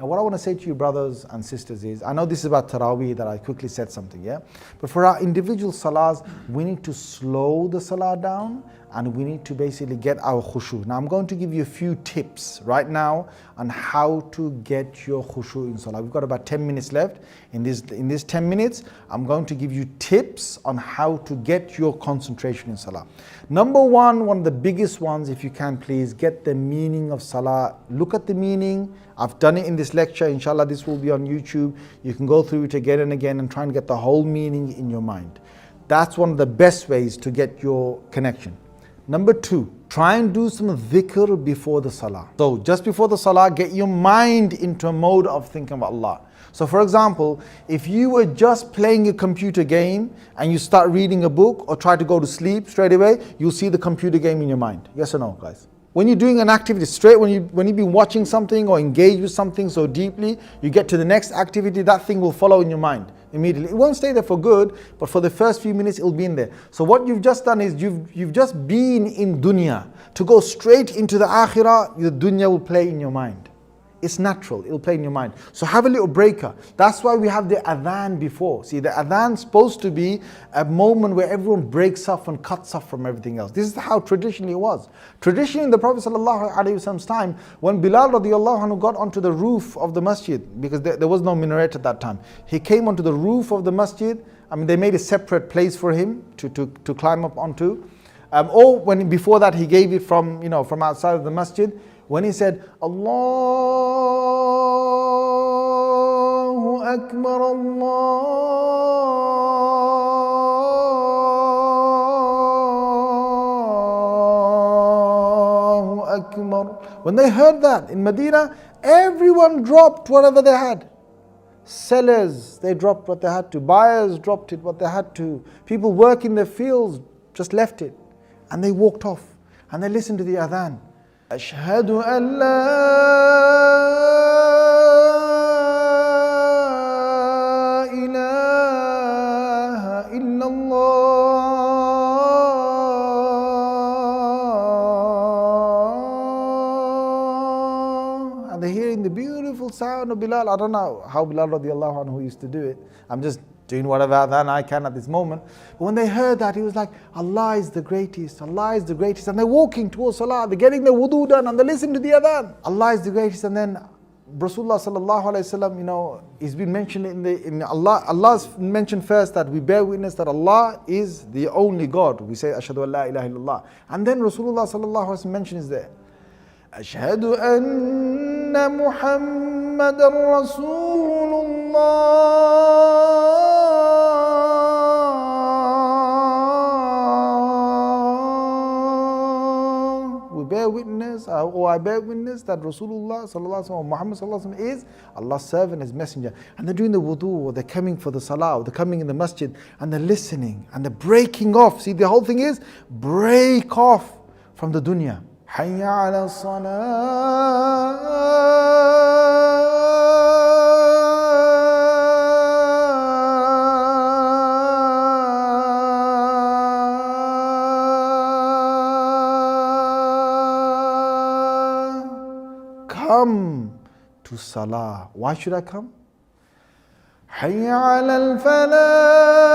And what I want to say to you brothers and sisters is, I know this is about Taraweeh that I quickly said something, yeah? But for our individual salahs, we need to slow the salah down and we need to basically get our khushu. Now I'm going to give you a few tips right now on how to get your khushu in salah. We've got about 10 minutes left. In this 10 minutes, I'm going to give you tips on how to get your concentration in salah. Number one of the biggest ones, if you can please, get the meaning of salah. Look at the meaning. I've done it in this lecture. Inshallah, this will be on YouTube. You can go through it again and again and try and get the whole meaning in your mind. That's one of the best ways to get your connection. Number two, try and do some dhikr before the salah. So just before the salah, get your mind into a mode of thinking about Allah. So for example, if you were just playing a computer game and you start reading a book or try to go to sleep straight away, you'll see the computer game in your mind. Yes or no, guys? When you're doing an activity, straight when you've been watching something or engaged with something so deeply, you get to the next activity, that thing will follow in your mind immediately. It won't stay there for good, but for the first few minutes it'll be in there. So what you've just done is you've just been in dunya. To go straight into the akhirah, the dunya will play in your mind. It's natural, it'll play in your mind. So have a little breaker. That's why we have the adhan before. See, the adhan's supposed to be a moment where everyone breaks off and cuts off from everything else. This is how traditionally it was. Traditionally in the Prophet ﷺ's time, when Bilal radiallahu anhu got onto the roof of the masjid, because there was no minaret at that time, he came onto the roof of the masjid. I mean, they made a separate place for him to climb up onto. Or when before that he gave it from outside of the masjid. When he said, Allahu Akbar, Allahu Akbar. When they heard that in Medina, everyone dropped whatever they had. Sellers, they dropped what they had to. Buyers dropped it, what they had to. People working their fields just left it. And they walked off. And they listened to the adhan. أشهد أن لا إله إلا الله. And they're hearing the beautiful sound of Bilal. I don't know how Bilal radiallahu anhu used to do it. I'm just doing whatever adhan I can at this moment. But when they heard that, he was like, Allah is the greatest, Allah is the greatest. And they're walking towards salah, they're getting their wudu done and they listen to the adhan. Allah is the greatest. And then Rasulullah sallallahu alayhi wasallam, he's been mentioned in Allah. Allah's mentioned first that we bear witness that Allah is the only God. We say, Ashhadu an la ilaha illallah. And then Rasulullah sallallahu alayhi wasallam mentioned is there. أشهد أن محمد رسول الله. We bear witness, or I bear witness that Rasulullah sallallahu alaihi wasallam, Muhammad sallallahu alaihi wasallam is Allah's servant, His messenger. And they're doing the wudu, or they're coming for the salah, or they're coming in the masjid, and they're listening, and they're breaking off. See, the whole thing is break off from the dunya. حي على الصلاة. Come to salah. Why should I come? حي على الفلاح.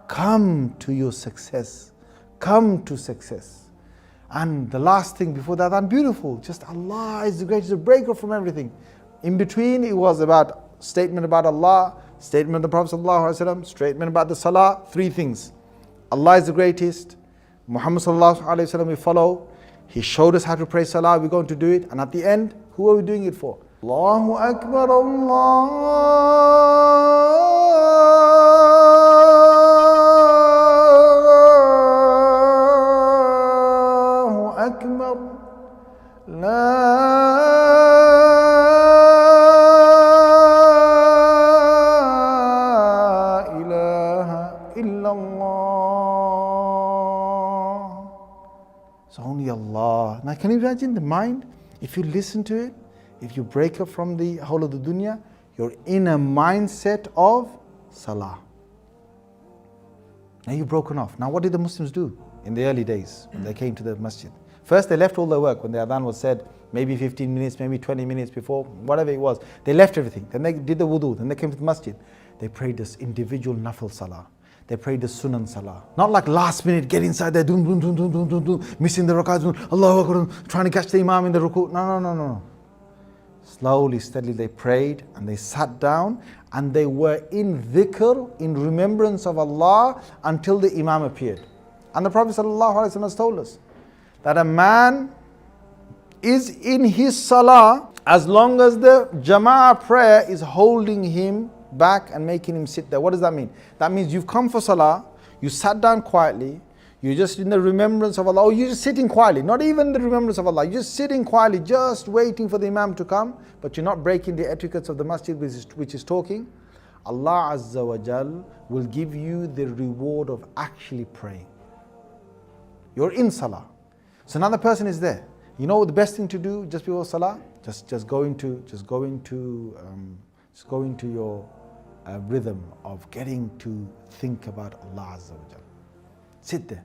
Come to your success. Come to success. And the last thing before that, and beautiful, just Allah is the greatest, a breaker from everything. In between, it was about statement about Allah, statement of the Prophet ﷺ, statement about the salah, three things. Allah is the greatest, Muhammad ﷺ we follow, he showed us how to pray salah, we're going to do it, and at the end, who are we doing it for? Allahu Akbar, Allahu Akbar, La Allah. So only Allah. Now can you imagine the mind? If you listen to it, if you break up from the whole of the dunya, you're in a mindset of salah. Now you've broken off. Now what did the Muslims do in the early days when they came to the masjid? First they left all their work when the adhan was said, maybe 15 minutes, maybe 20 minutes before, whatever it was. They left everything. Then they did the wudu. Then they came to the masjid. They prayed this individual nafil salah. They prayed the sunan salah. Not like last minute, get inside there, doom, doom, doom, doom, doom, doom, doom, missing the rakats, Allahu Akbar, trying to catch the imam in the ruku. No. Slowly, steadily they prayed and they sat down and they were in dhikr, in remembrance of Allah until the imam appeared. And the Prophet ﷺ has told us that a man is in his salah as long as the jama'ah prayer is holding him back and making him sit there. What does that mean? That means you've come for salah, you sat down quietly, you're just in the remembrance of Allah, or you're just sitting quietly, not even the remembrance of Allah, you're just sitting quietly, just waiting for the imam to come, but you're not breaking the etiquettes of the masjid which is talking. Allah Azza wa Jal will give you the reward of actually praying. You're in salah. So another person is there. You know what the best thing to do just before salah? Just go into your rhythm of getting to think about Allah Azza wa Jal. Sit there.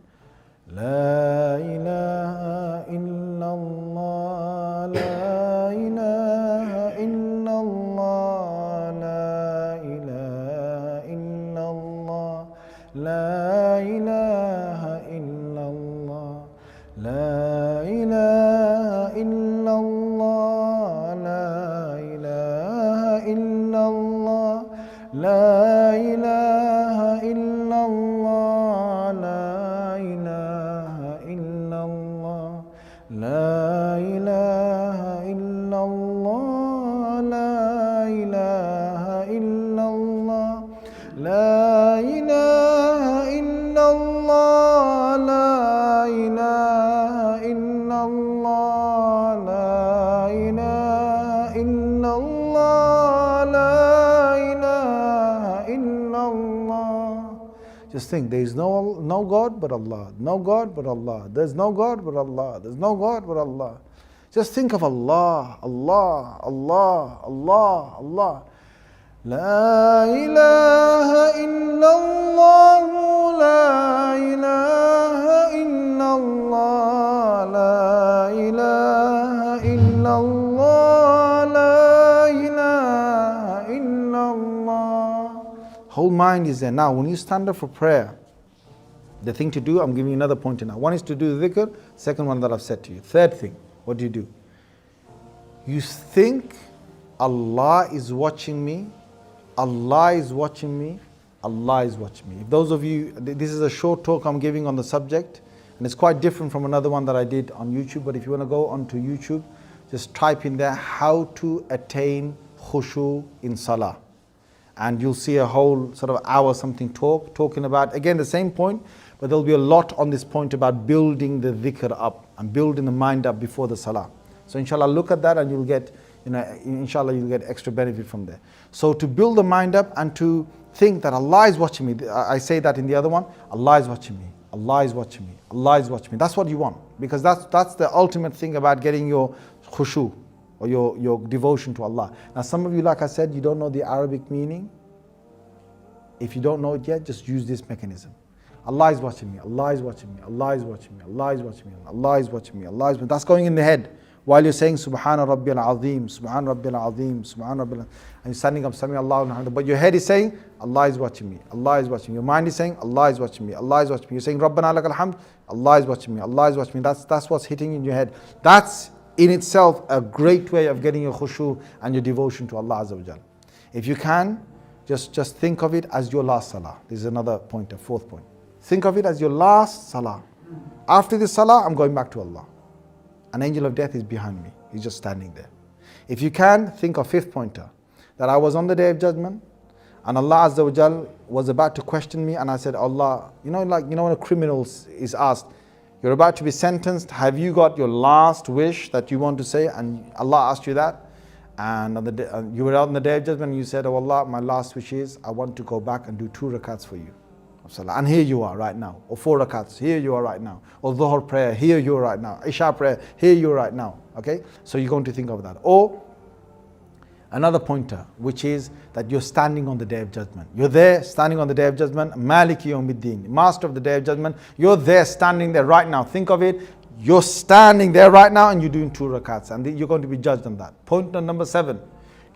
La ilaha illallah, la ilaha illallah, la ilaha illallah, la ilaha illallah, la ilaha illallah, la ilaha illallah, la ilaha illallah, la ilaha illallah, la ilaha illallah, la ilaha illallah, la ilaha illallah, la ilaha illallah, la ilaha illallah, la ilaha illallah. Just think, there is no God but Allah, no God but Allah, there's no God but Allah, there's no God but Allah. Just think of Allah, Allah, Allah, Allah, Allah. La ilaha illallah, la ilaha illallah, la ilaha illallah, la ilaha illallah. Whole mind is there. Now when you stand up for prayer, the thing to do, I'm giving you another pointer now. One is to do dhikr, second one that I've said to you. Third thing, what do? You think Allah is watching me, Allah is watching me, Allah is watching me. If those of you, this is a short talk I'm giving on the subject, and it's quite different from another one that I did on YouTube, but if you want to go onto YouTube, just type in there how to attain khushu in salah. And you'll see a whole sort of hour something talking about, again, the same point, but there'll be a lot on this point about building the dhikr up and building the mind up before the salah. So inshallah, look at that and you'll get, inshallah, you'll get extra benefit from there. So to build the mind up and to think that Allah is watching me, I say that in the other one, Allah is watching me, Allah is watching me, Allah is watching me. That's what you want, because that's the ultimate thing about getting your khushu, or your devotion to Allah. Now some of you, like I said, you don't know the Arabic meaning. If you don't know it yet, just use this mechanism. Allah is watching me, Allah is watching me, Allah is watching me, Allah is watching me, Allah is watching me, Allah is watching me. That's going in the head while you're saying Subhana Rabbil Azim, Subhana Rabbil Azim, Subhana Rabbil, and you're standing up, Sami Allahu liman hamidah. But your head is saying, Allah is watching me, Allah is watching me. Your mind is saying, Allah is watching me, Allah is watching me. You're saying, Rabbana lakal hamd, Allah is watching me, Allah is watching me. That's what's hitting in your head. That's in itself a great way of getting your khushu and your devotion to Allah Azza wa Jal. If you can, just think of it as your last salah. This is another point, a fourth point. Think of it as your last salah. After this salah, I'm going back to Allah. An angel of death is behind me. He's just standing there. If you can, think of fifth pointer. That I was on the day of judgment and Allah Azza wa Jal was about to question me, and I said, Allah, when a criminal is asked, you're about to be sentenced, have you got your last wish that you want to say? And Allah asked you that. And you were out on the day of judgment and you said, oh Allah, my last wish is I want to go back and do 2 rakats for you. of salah. And here you are right now. Or 4 rakats, here you are right now. Or dhuhr prayer, here you are right now. Isha prayer, here you are right now. Okay? So you're going to think of that. Or another pointer, which is that you're standing on the Day of Judgment. You're there standing on the Day of Judgment. Maliki Yawmiddin, Master of the Day of Judgment. You're there standing there right now. Think of it. You're standing there right now and you're doing 2 rakats. And you're going to be judged on that. Pointer number 7.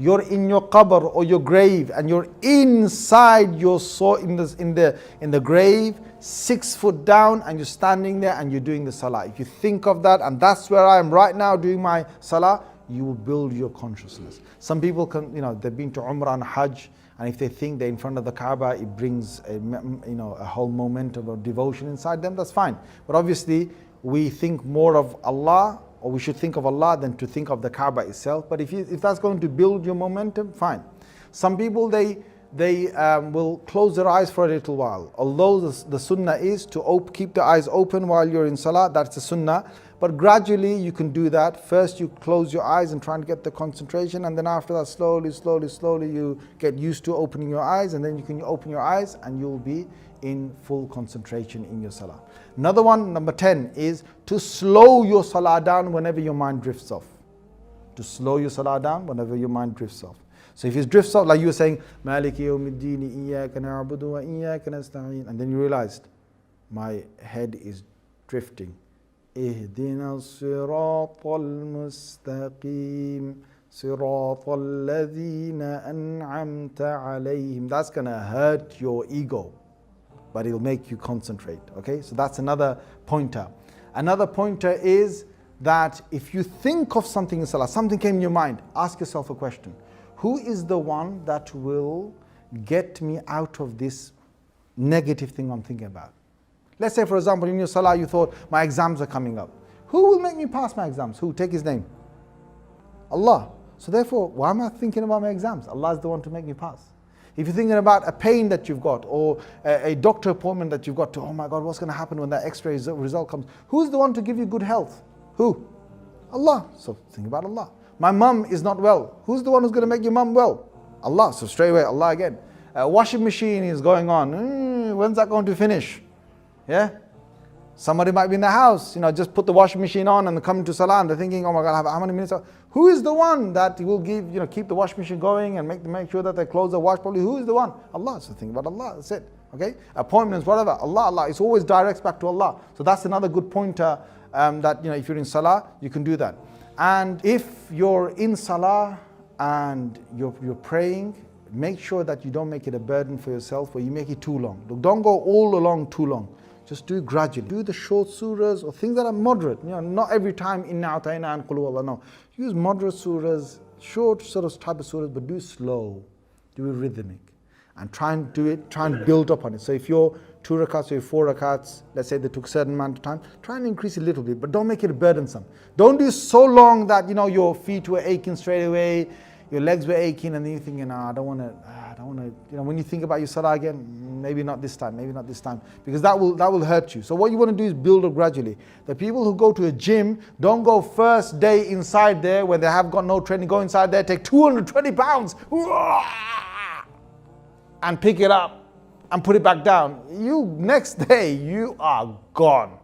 You're in your qabr or your grave and you're inside your soul in the grave, 6 foot down, and you're standing there and you're doing the salah. If you think of that, and that's where I am right now doing my salah, you will build your consciousness. Some people can, they've been to Umrah and Hajj, and if they think they're in front of the Kaaba, it brings a whole momentum of devotion inside them. That's fine. But obviously, we think more of Allah, or we should think of Allah than to think of the Kaaba itself. But if that's going to build your momentum, fine. Some people, they will close their eyes for a little while. Although the sunnah is to keep the eyes open while you're in salah, that's the sunnah. But gradually you can do that. First you close your eyes and try and get the concentration, and then after that slowly you get used to opening your eyes, and then you can open your eyes and you'll be in full concentration in your salah. Another one, number 10, is to slow your salah down whenever your mind drifts off. To slow your salah down whenever your mind drifts off. So if it drifts off, like you were saying, Maliki Yawmiddin, Iyyaka na'budu wa Iyyaka nasta'in, and then you realized, my head is drifting. Ihdina as-siratal mustaqim, siratal ladhina an'amta alayhim. That's going to hurt your ego, but it'll make you concentrate. Okay, so that's another pointer. Another pointer is that if you think of something in salah, something came in your mind, ask yourself a question. Who is the one that will get me out of this negative thing I'm thinking about? Let's say, for example, in your salah you thought, my exams are coming up. Who will make me pass my exams? Who? Take his name. Allah. So therefore, why am I thinking about my exams? Allah is the one to make me pass. If you're thinking about a pain that you've got, or a doctor appointment that you've got to, oh my God, what's going to happen when that x-ray result comes? Who's the one to give you good health? Who? Allah. So think about Allah. My mum is not well. Who's the one who's going to make your mum well? Allah. So straight away, Allah again. Washing machine is going on. When's that going to finish? Yeah? Somebody might be in the house, just put the washing machine on and come into salah and they're thinking, oh my God, how many minutes? Who is the one that will keep the washing machine going and make sure that they close the wash properly? Who is the one? Allah. So think about Allah. That's it. Okay? Appointments, whatever. Allah. It's always directs back to Allah. So that's another good pointer that, if you're in salah, you can do that. And if you're in salah and you're praying, make sure that you don't make it a burden for yourself or you make it too long. Look, don't go all along too long. Just do it gradually. Do the short surahs or things that are moderate. Not every time inna atayna and qul huwallahu. No. Use moderate surahs, short sort of type of surahs, but do it slow. Do it rhythmic. And try and build up on it. So if you're 2 rakats or 4 rakats, let's say they took a certain amount of time, try and increase it a little bit, but don't make it burdensome. Don't do so long that your feet were aching straight away, your legs were aching, and then you're thinking, I don't want to, when you think about your salah again, maybe not this time, because that will hurt you. So what you want to do is build up gradually. The people who go to a gym, don't go first day inside there where they have got no training, go inside there, take 220 pounds, and pick it up and put it back down. Next day, you are gone.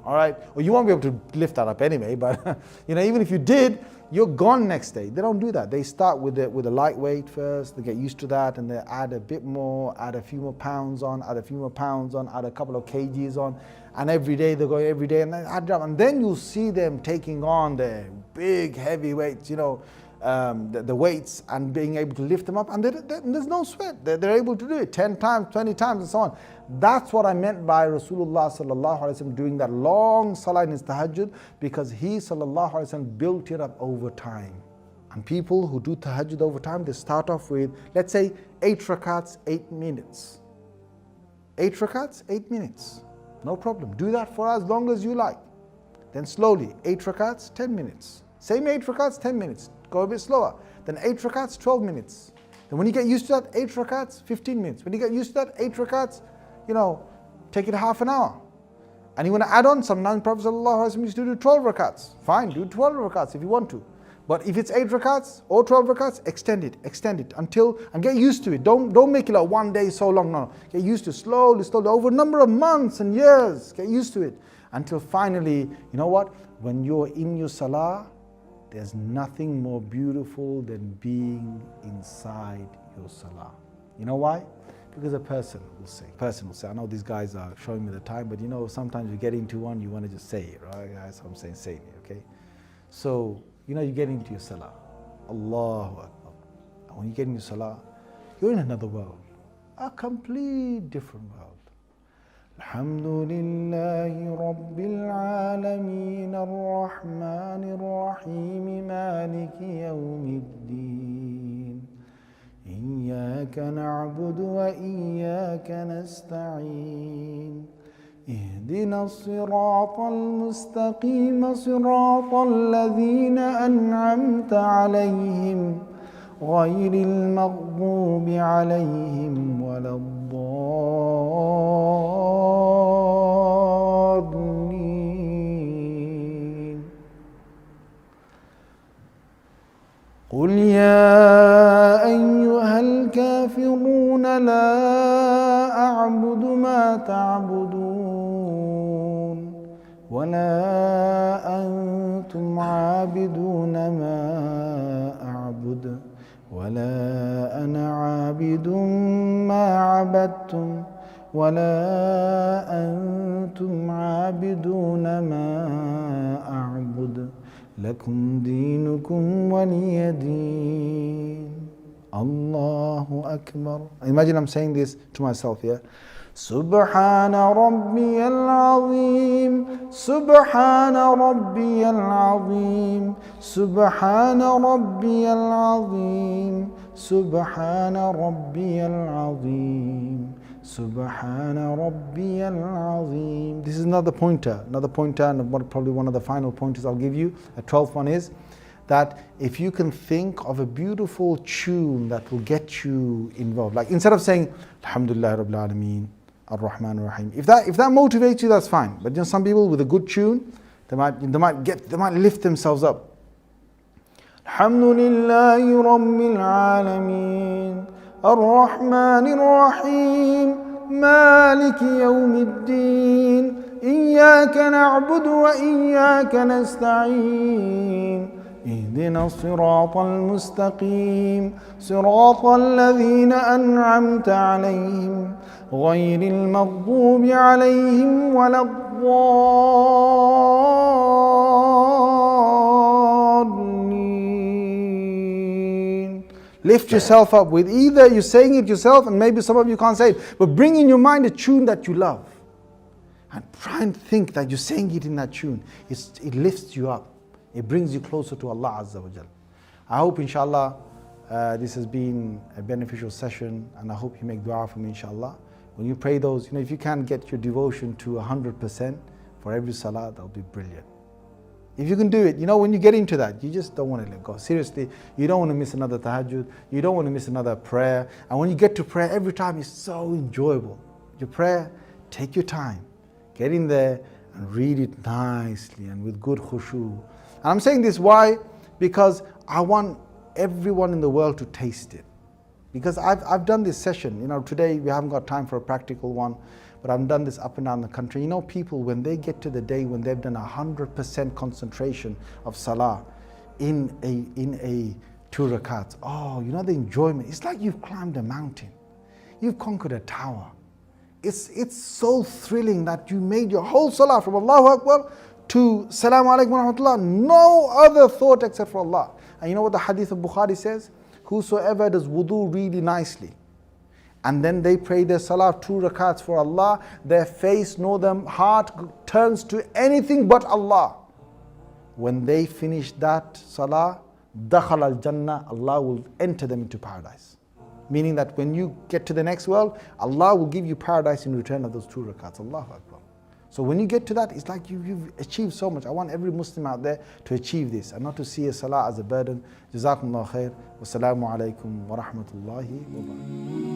All right? Well, you won't be able to lift that up anyway, but even if you did, you're gone next day. They don't do that. They start with a lightweight first, they get used to that, and they add a bit more, add a few more pounds on, add a couple of kgs on, and every day they go every day, and then add it up. And then you'll see them taking on their big heavy weights, the weights, and being able to lift them up, and there's no sweat. They're able to do it 10 times, 20 times, and so on. That's what I meant by Rasulullah sallallahu alaihi wasallam doing that long salah in his tahajjud, because he sallallahu alaihi wasallam built it up over time. And people who do tahajjud over time, they start off with, let's say, 8 rakats, 8 minutes. 8 rakats, 8 minutes. No problem. Do that for as long as you like. Then slowly, 8 rakats, 10 minutes. Same 8 rakats, 10 minutes. Go a bit slower. Then 8 rakats, 12 minutes. Then when you get used to that, 8 rakats, 15 minutes. When you get used to that, 8 rakats, take it half an hour. And you want to add on, sometimes Prophet ﷺ used to do 12 rakats. Fine, do 12 rakats if you want to. But if it's 8 rakats or 12 rakats, extend it until, and get used to it. Don't make it like one day so long, no. Get used to it slowly, over a number of months and years. Get used to it until finally, you know what? When you're in your salah, there's nothing more beautiful than being inside your salah. You know why? Because a person will say, I know these guys are showing me the time, but you know, sometimes you get into one, you want to just say it, right guys? So I'm saying, say it, okay? So, you know, you get into your salah, Allahu Akbar. And when you get into salah, you're in another world, a complete different world. Alhamdulillahi Rabbil Alameen Ar-Rahmanir Rahim Maliki Yawmiddin Iyyaka na'budu wa iyyaka nasta'een اهدنا الصراط المستقيم صراط الذين أنعمت عليهم غير المغضوب عليهم ولا الضالين قل يا أيها الكافرون لا أعبد ما تعبدون ولا أنتم عابدون ما أعبد ولا أنا عابد ما عبدتم ولا أنتم عابدون ما أعبد لكم دينكم ولي دين Allahu Akbar. Imagine I'm saying this to myself, yeah? Subhana Rabbiyal Azim, Subhana Rabbiyal Azim, Subhana Rabbiyal Azim, Subhana Rabbiyal Azim, Subhana Rabbiyal Azim. This is another pointer, and probably one of the final pointers I'll give you. A 12th one is that if you can think of a beautiful tune that will get you involved, like instead of saying Alhamdulillah Rabbil Alameen Ar-Rahman Ar-Rahim, if that motivates you, that's fine. But you know, some people with a good tune, they might lift themselves up. Alhamdulillahi Rabbil Alameen Ar-Rahman Ar-Rahim Maliki Yawmiddin Iyyaka na'budu wa iyyaka nasta'een اهدنا الصراط المستقيم صراط الذين أنعمت عليهم غير المغضوب عليهم ولا الضالين. Lift yourself up with either you're saying it yourself, and maybe some of you can't say it, but bring in your mind a tune that you love and try and think that you're saying it in that tune. It lifts you up. It brings you closer to Allah Azza wa Jal. I hope inshallah this has been a beneficial session, and I hope you make dua for me inshallah. When you pray those, if you can get your devotion to 100% for every salah, that'll be brilliant. If you can do it, when you get into that, you just don't want to let go. Seriously, you don't want to miss another tahajjud, you don't want to miss another prayer. And when you get to prayer, every time is so enjoyable. Your prayer, take your time, get in there and read it nicely and with good khushu. And I'm saying this, why? Because I want everyone in the world to taste it. Because I've done this session, today we haven't got time for a practical one, but I've done this up and down the country. People, when they get to the day when they've done 100% concentration of salah in a 2 rakats, the enjoyment, it's like you've climbed a mountain. You've conquered a tower. It's so thrilling that you made your whole salah from Allahu Akbar to Salaam alaikum wa rahmatullah, no other thought except for Allah. And you know what the hadith of Bukhari says? Whosoever does wudu really nicely, and then they pray their salah 2 rakats for Allah, their face nor their heart turns to anything but Allah. When they finish that salah, dakhal al-jannah, Allah will enter them into paradise. Meaning that when you get to the next world, Allah will give you paradise in return of those 2 rakats. Allahu Akbar. So when you get to that, it's like you've achieved so much. I want every Muslim out there to achieve this and not to see a salah as a burden. Jazakumullah khair. Wassalamu alaikum wa rahmatullahi wa barakatuh.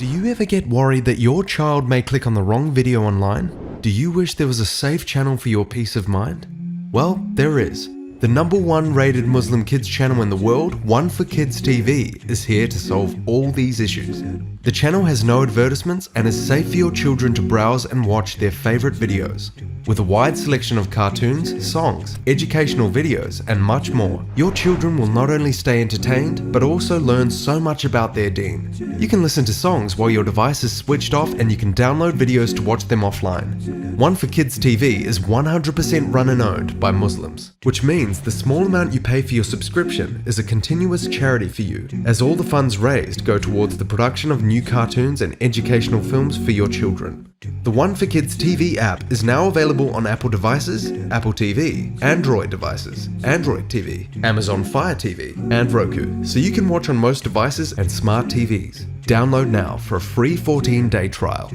Do you ever get worried that your child may click on the wrong video online? Do you wish there was a safe channel for your peace of mind? Well, there is. The #1 rated Muslim kids channel in the world, One for Kids TV, is here to solve all these issues. The channel has no advertisements and is safe for your children to browse and watch their favorite videos. With a wide selection of cartoons, songs, educational videos, and much more, your children will not only stay entertained, but also learn so much about their deen. You can listen to songs while your device is switched off, and you can download videos to watch them offline. One for Kids TV is 100% run and owned by Muslims, which means the small amount you pay for your subscription is a continuous charity for you, as all the funds raised go towards the production of new cartoons and educational films for your children. The One for Kids TV app is now available on Apple devices, Apple TV, Android devices, Android TV, Amazon Fire TV, and Roku, so you can watch on most devices and smart TVs. Download now for a free 14-day trial.